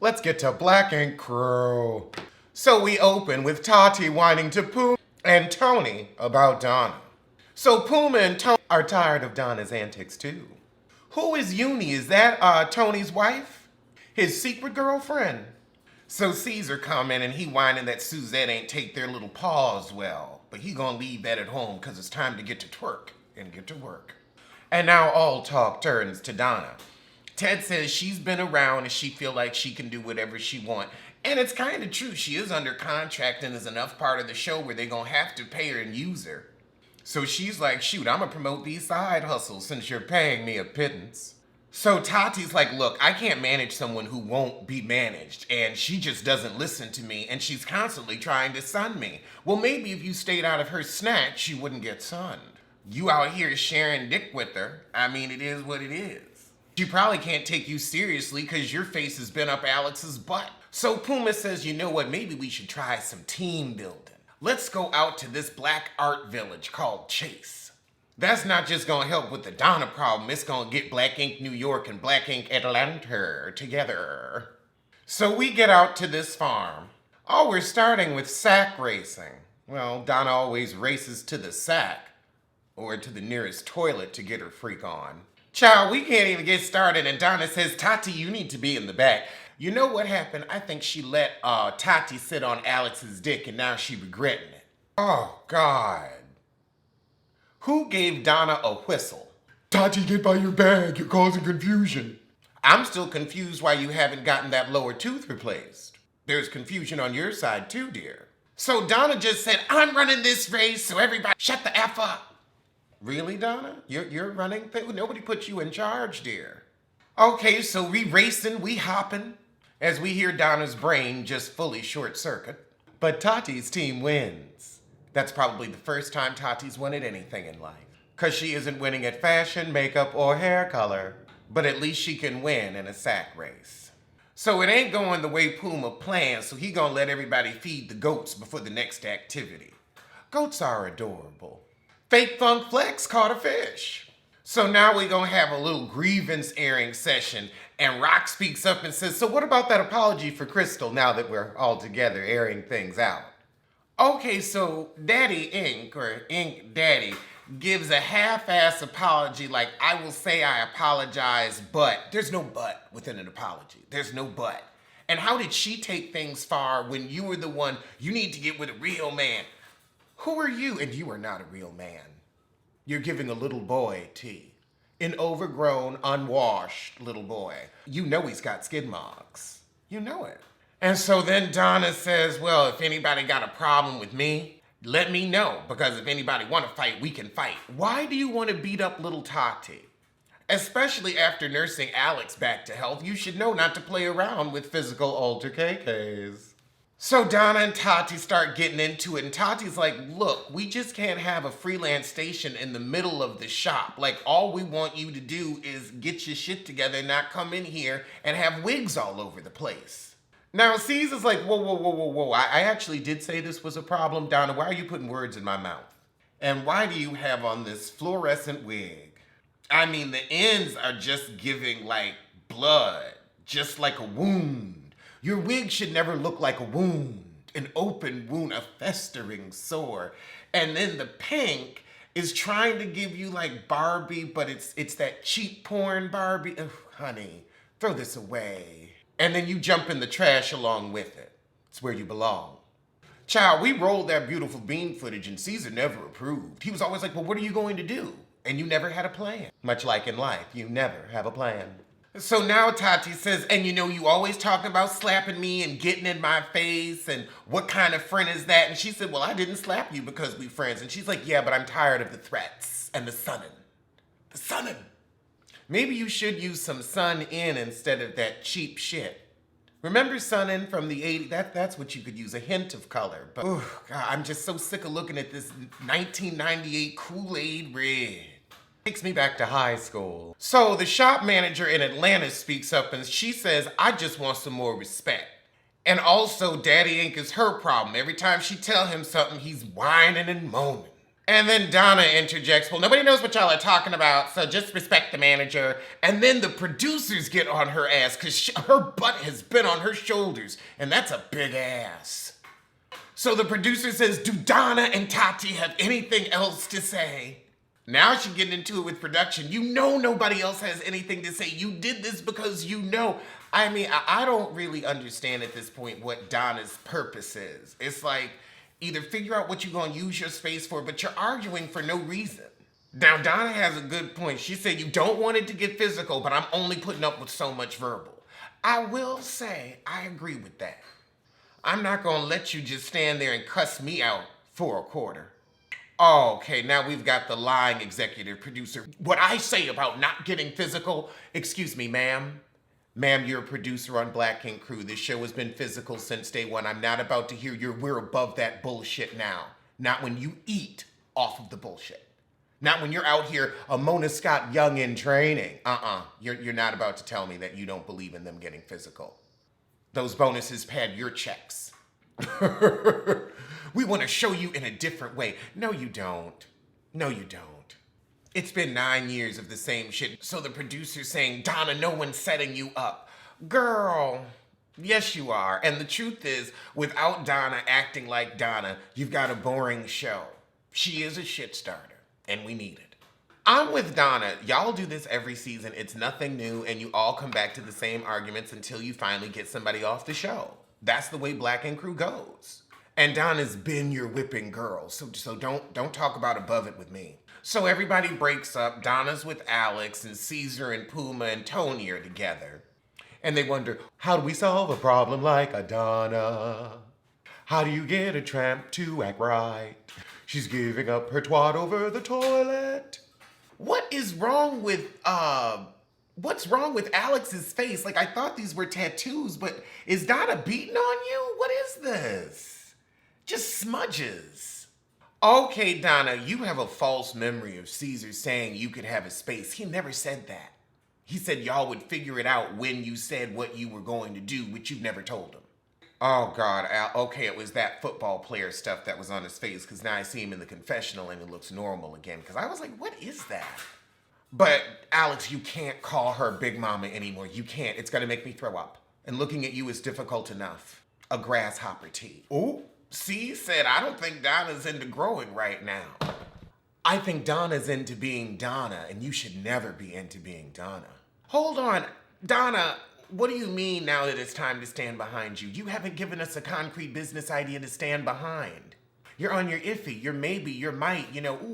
Let's get to Black Ink Crew. So we open with Tati whining to Puma and Tony about Donna. So Puma and Tony are tired of Donna's antics too. Who is Uni? Is that Tony's wife? His secret girlfriend? So Caesar come in and he whining that Suzette ain't take their little paws well. But he gonna leave that at home cause it's time to get to twerk and get to work. And now all talk turns to Donna. Ted says she's been around and she feel like she can do whatever she want. And it's kind of true. She is under contract and is enough part of the show where they gonna have to pay her and use her. So she's like, shoot, I'm gonna promote these side hustles since you're paying me a pittance. So Tati's like, look, I can't manage someone who won't be managed, and she just doesn't listen to me, and she's constantly trying to sun me. Well, maybe if you stayed out of her snatch, she wouldn't get sunned. You out here sharing dick with her. I mean, it is what it is. She probably can't take you seriously because your face has been up Alex's butt. So Puma says, you know what, maybe we should try some team building. Let's go out to this black art village called Chase. That's not just gonna help with the Donna problem, it's gonna get Black Ink New York and Black Ink Atlanta together. So we get out to this farm. Oh, we're starting with sack racing. Well, Donna always races to the sack, or to the nearest toilet to get her freak on. Child, we can't even get started and Donna says, Tati, you need to be in the back. You know what happened? I think she let Tati sit on Alex's dick and now she regretting it. Oh, God. Who gave Donna a whistle? Tati, get by your bag. You're causing confusion. I'm still confused why you haven't gotten that lower tooth replaced. There's confusion on your side too, dear. So Donna just said, I'm running this race, so everybody shut the F up. Really, Donna? You're running? Nobody put you in charge, dear. Okay, so we racing, we hopping, as we hear Donna's brain just fully short circuit. But Tati's team wins. That's probably the first time Tati's won at anything in life. Cause she isn't winning at fashion, makeup, or hair color. But at least she can win in a sack race. So it ain't going the way Puma planned, so he gonna let everybody feed the goats before the next activity. Goats are adorable. Fake Funk Flex caught a fish. So now we gonna have a little grievance airing session, and Rock speaks up and says, so what about that apology for Crystal now that we're all together airing things out? Okay, so Daddy Ink, or Ink Daddy, gives a half-ass apology like, I will say I apologize, but. There's no but within an apology. There's no but. And how did she take things far when you were the one, you need to get with a real man? Who are you? And you are not a real man. You're giving a little boy tea. An overgrown, unwashed little boy. You know he's got skid marks. You know it. And so then Donna says, well, if anybody got a problem with me, let me know, because if anybody want to fight, we can fight. Why do you want to beat up little Tati? Especially after nursing Alex back to health, you should know not to play around with physical altercations. So Donna and Tati start getting into it, and Tati's like, look, we just can't have a freelance station in the middle of the shop. Like, all we want you to do is get your shit together and not come in here and have wigs all over the place. Now, Caesar's like, whoa. I actually did say this was a problem. Donna, why are you putting words in my mouth? And why do you have on this fluorescent wig? I mean, the ends are just giving like blood, just like a wound. Your wig should never look like a wound, an open wound, a festering sore. And then the pink is trying to give you like Barbie, but it's that cheap porn Barbie. Ugh, honey, throw this away. And then you jump in the trash along with it. It's where you belong. Child, we rolled that beautiful bean footage and Caesar never approved. He was always like, well, what are you going to do? And you never had a plan. Much like in life, you never have a plan. So now Tati says, and you know, you always talking about slapping me and getting in my face and what kind of friend is that? And she said, well, I didn't slap you because we friends. And she's like, yeah, but I'm tired of the threats and the sunning. The sunning. Maybe you should use some sun in instead of that cheap shit. Remember sun in from the 80s? That's what you could use, a hint of color. But God, I'm just so sick of looking at this 1998 Kool-Aid red. Takes me back to high school. So the shop manager in Atlanta speaks up and she says, I just want some more respect. And also Daddy Ink is her problem. Every time she tell him something, he's whining and moaning. And then Donna interjects, well, nobody knows what y'all are talking about, so just respect the manager. And then the producers get on her ass because her butt has been on her shoulders, and that's a big ass. So the producer says, do Donna and Tati have anything else to say? Now she's getting into it with production. You know nobody else has anything to say. You did this because you know. I mean, I don't really understand at this point what Donna's purpose is. It's like, either figure out what you're going to use your space for, but you're arguing for no reason. Now, Donna has a good point. She said, you don't want it to get physical, but I'm only putting up with so much verbal. I will say, I agree with that. I'm not going to let you just stand there and cuss me out for a quarter. Oh, okay, now we've got the lying executive producer. What I say about not getting physical, excuse me, ma'am. Ma'am, you're a producer on Black Ink Crew. This show has been physical since day one. I'm not about to hear we're above that bullshit now. Not when you eat off of the bullshit. Not when you're out here a Mona Scott Young in training. You're not about to tell me that you don't believe in them getting physical. Those bonuses pad your checks. We want to show you in a different way. No, you don't. No, you don't. It's been 9 years of the same shit. So the producer's saying, Donna, no one's setting you up. Girl, yes you are. And the truth is, without Donna acting like Donna, you've got a boring show. She is a shit starter, and we need it. I'm with Donna. Y'all do this every season. It's nothing new, and you all come back to the same arguments until you finally get somebody off the show. That's the way Black Ink Crew goes. And Donna's been your whipping girl, so don't talk about above it with me. So everybody breaks up. Donna's with Alex, and Caesar and Puma and Tony are together. And they wonder, how do we solve a problem like a Donna? How do you get a tramp to act right? She's giving up her twat over the toilet. What is wrong with, what's wrong with Alex's face? Like, I thought these were tattoos, but is Donna beating on you? What is this? Just smudges. Okay, Donna, you have a false memory of Caesar saying you could have a space. He never said that. He said y'all would figure it out when you said what you were going to do, which you never told him. Oh, God, Al. Okay, it was that football player stuff that was on his face, because now I see him in the confessional and it looks normal again, because I was like, what is that? But, Alex, you can't call her Big Mama anymore. You can't. It's going to make me throw up. And looking at you is difficult enough. A grasshopper tea. Ooh. C said, I don't think Donna's into growing right now. I think Donna's into being Donna, and you should never be into being Donna. Hold on. Donna, what do you mean now that it's time to stand behind you? You haven't given us a concrete business idea to stand behind. You're on your iffy, your maybe, your might,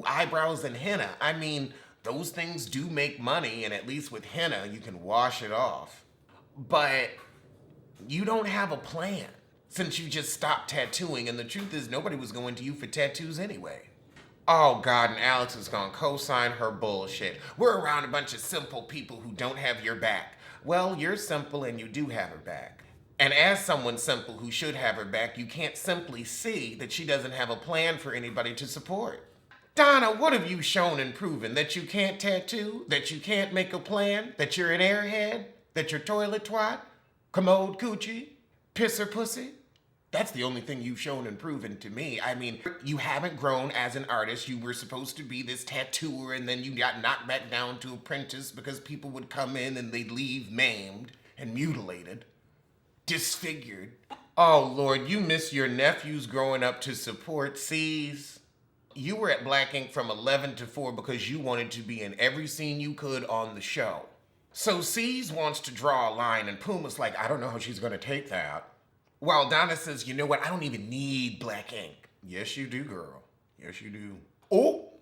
eyebrows and henna. I mean, those things do make money, and at least with henna, you can wash it off. But you don't have a plan. Since you just stopped tattooing, and the truth is nobody was going to you for tattoos anyway. Oh, God, and Alex is going to co-sign her bullshit. We're around a bunch of simple people who don't have your back. Well, you're simple and you do have her back. And as someone simple who should have her back, you can't simply see that she doesn't have a plan for anybody to support. Donna, what have you shown and proven? That you can't tattoo? That you can't make a plan? That you're an airhead? That you're toilet twat? Commode coochie? Pisser pussy? That's the only thing you've shown and proven to me. I mean, you haven't grown as an artist. You were supposed to be this tattooer, and then you got knocked back down to apprentice because people would come in and they'd leave maimed and mutilated, disfigured. Oh, Lord, you miss your nephews growing up to support C's. You were at Black Ink from 11 to 4 because you wanted to be in every scene you could on the show. So C's wants to draw a line, and Puma's like, I don't know how she's going to take that. While Donna says, you know what, I don't even need Black Ink. Yes, you do, girl. Yes, you do. Oh,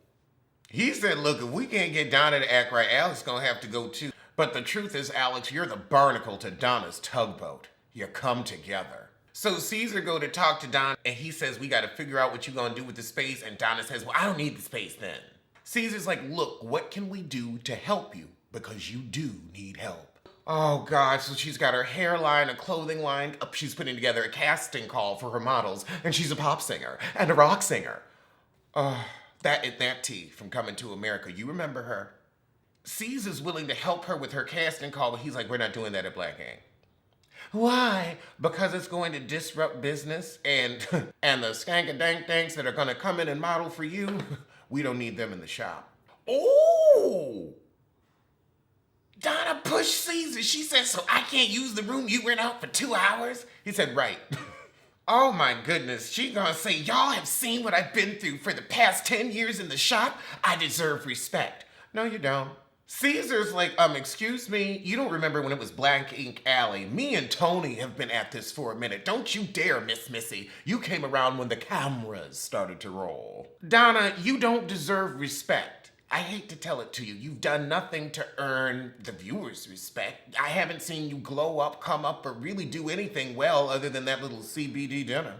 he said, look, if we can't get Donna to act right, Alex is going to have to go too. But the truth is, Alex, you're the barnacle to Donna's tugboat. You come together. So Caesar go to talk to Donna, and he says, we got to figure out what you're going to do with the space. And Donna says, well, I don't need the space then. Caesar's like, look, what can we do to help you? Because you do need help. Oh, God, so she's got her hairline, a clothing line. She's putting together a casting call for her models, and she's a pop singer and a rock singer. That T from Coming to America, you remember her? Caesar's willing to help her with her casting call, but he's like, we're not doing that at Black Ink. Why? Because it's going to disrupt business, and the skankadank-danks that are going to come in and model for you, We don't need them in the shop. Oh! Donna pushed Caesar. She said, so I can't use the room you rent out for 2 hours? He said, right. Oh my goodness. She gonna say, y'all have seen what I've been through for the past 10 years in the shop? I deserve respect. No, you don't. Caesar's like, excuse me, you don't remember when it was Black Ink Alley. Me and Tony have been at this for a minute. Don't you dare, Miss Missy. You came around when the cameras started to roll. Donna, you don't deserve respect. I hate to tell it to you. You've done nothing to earn the viewers' respect. I haven't seen you glow up, come up, or really do anything well other than that little CBD dinner.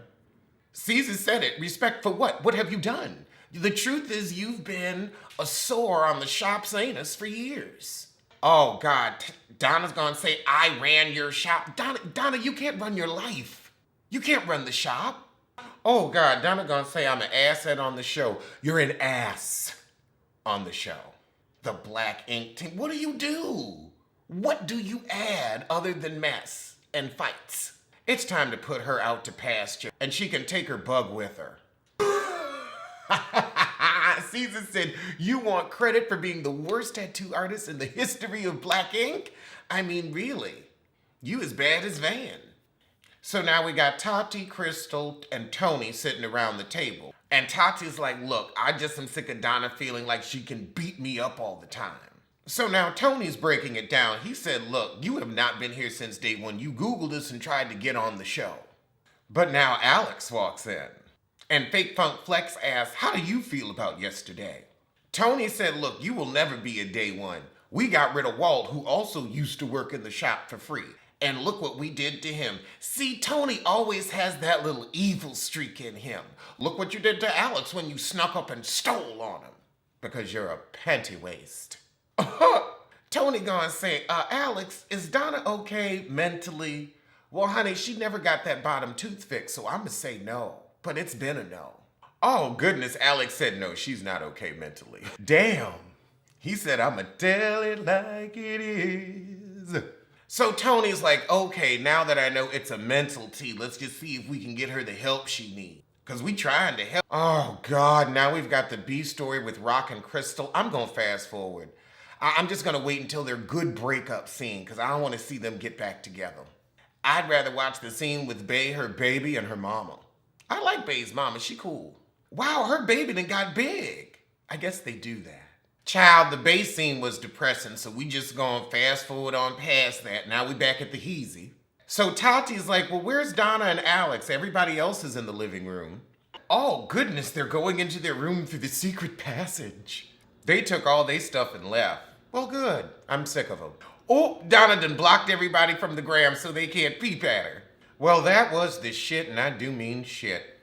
Caesar said it. Respect for what? What have you done? The truth is you've been a sore on the shop's anus for years. Oh, God. Donna's gonna say, I ran your shop. Donna, you can't run your life. You can't run the shop. Oh, God. Donna's gonna say, I'm an asset on the show. You're an ass on the show. The Black Ink team. What do you do? What do you add other than mess and fights? It's time to put her out to pasture, and she can take her bug with her. Caesar said, you want credit for being the worst tattoo artist in the history of Black Ink? I mean, really? You as bad as Van. So now we got Tati, Crystal, and Tony sitting around the table. And Tati's like, look, I just am sick of Donna feeling like she can beat me up all the time. So now Tony's breaking it down. He said, look, you have not been here since day one. You Googled us and tried to get on the show. But now Alex walks in. And Fake Funk Flex asks, how do you feel about yesterday? Tony said, look, you will never be a day one. We got rid of Walt, who also used to work in the shop for free. And look what we did to him. See, Tony always has that little evil streak in him. Look what you did to Alex when you snuck up and stole on him. Because you're a panty waste. Tony gonna say, Alex, is Donna okay mentally? Well, honey, she never got that bottom tooth fixed, so I'm gonna say no. But it's been a no. Oh, goodness, Alex said no, she's not okay mentally. Damn. He said, I'ma tell it like it is. So Tony's like, okay, now that I know it's a mental tea, let's just see if we can get her the help she needs. Because we trying to help. Oh, God, now we've got the B story with Rock and Crystal. I'm going to fast forward. I'm just going to wait until their good breakup scene because I don't want to see them get back together. I'd rather watch the scene with Bae, her baby, and her mama. I like Bae's mama. She cool. Wow, her baby done got big. I guess they do that. Child, the Bae scene was depressing, so we just gonna fast forward on past that. Now we back at the Heezy. So Tati's like, well, where's Donna and Alex? Everybody else is in the living room. Oh, goodness, they're going into their room through the secret passage. They took all their stuff and left. Well, good. I'm sick of them. Oh, Donna done blocked everybody from the gram so they can't peep at her. Well, that was the shit, and I do mean shit.